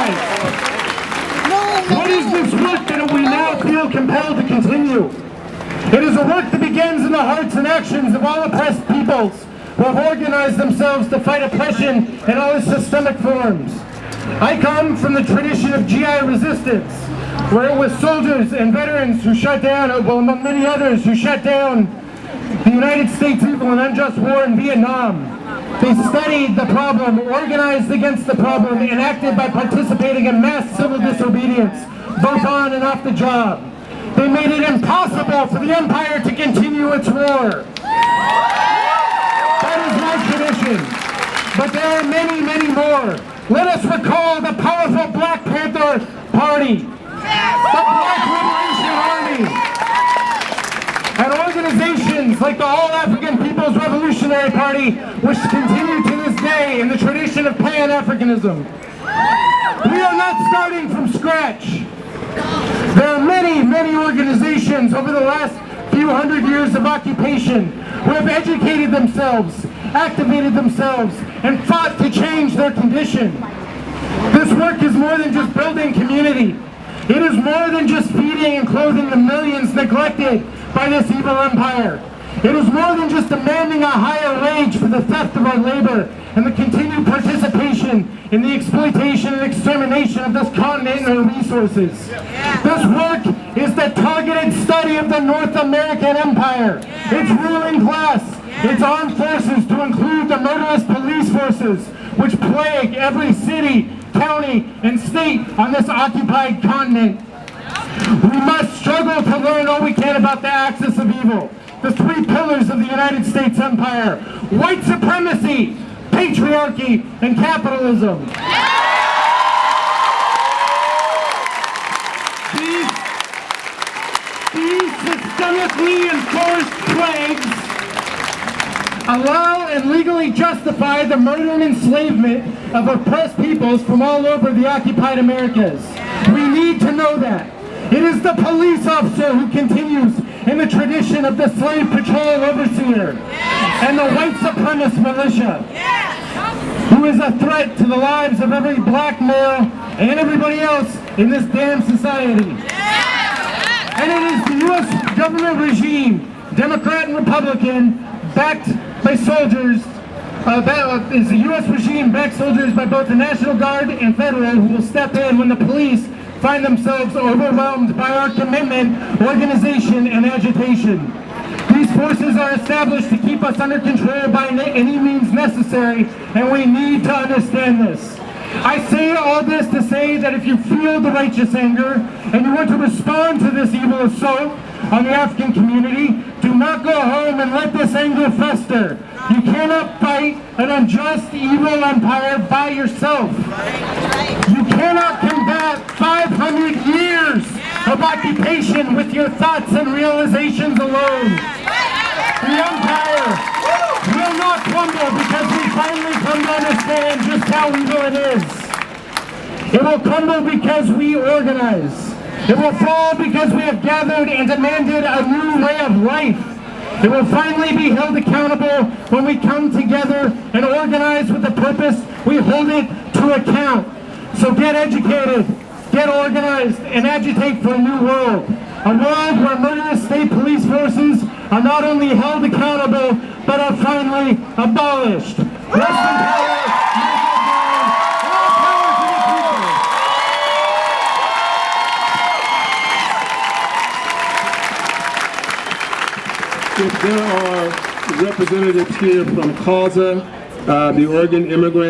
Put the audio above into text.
organize. What is this work that we now feel compelled to continue? It is a work that begins in the hearts and actions of all oppressed peoples who have organized themselves to fight oppression in all its systemic forms. I come from the tradition of GI resistance, where it was soldiers and veterans who shut down, well, among many others, who shut down the United States' evil and unjust war in Vietnam. They studied the problem, organized against the problem, and acted by participating in mass civil disobedience, both on and off the job. They made it impossible for the empire to continue its war. That is my tradition. But there are many, many more. Let us recall the powerful Black Panther Party, the Black Liberation Army, and organizations like the All-African People's Revolutionary Party, which continue to this day in the tradition of Pan-Africanism. We are not starting from scratch. There are many, many organizations over the last few hundred years of occupation who have educated themselves, activated themselves, and fought to change their condition. This work is more than just building community. It is more than just feeding and clothing the millions neglected by this evil empire. It is more than just demanding a higher wage for the theft of our labor and the continued participation in the exploitation and extermination of this continent and our resources. This work is the targeted study of the North American Empire, its ruling class, its armed forces, to include the murderous police forces which plague every city, county, and state on this occupied continent. We must struggle to learn all we can about the axis of evil, the three pillars of the United States empire: white supremacy, patriarchy, and capitalism. These systemically enforced plagues allow and legally justify the murder and enslavement of oppressed peoples from all over the occupied Americas. We need to know that. It is the police officer who continues in the tradition of the slave patrol overseer and the white supremacist militia, who is a threat to the lives of every black male and everybody else in this damn society. And it is the U.S. government regime, Democrat and Republican, backed by soldiers, is the U.S. regime backed soldiers by both the National Guard and federal, who will step in when the police find themselves overwhelmed by our commitment, organization, and agitation. These forces are established to keep us under control by any means necessary, and we need to understand this. I say all this to say that if you feel the righteous anger and you want to respond to this evil assault on the African community, do not go home and let this anger fester. You cannot fight an unjust, evil empire by yourself. You cannot combat 500 years of occupation with your thoughts and realizations alone. The empire will not crumble because we finally come to understand just how evil it is. It will crumble because we organize. It will fall because we have gathered and demanded a new way of life. It will finally be held accountable when we come together and organize with the purpose we hold it to account. So get educated, get organized, and agitate for a new world. A world where murderous state police forces are not only held accountable, but are finally abolished. Rest in power, Michael Brown, all power to the people. If there are representatives here from CAUSA, the Oregon Immigrant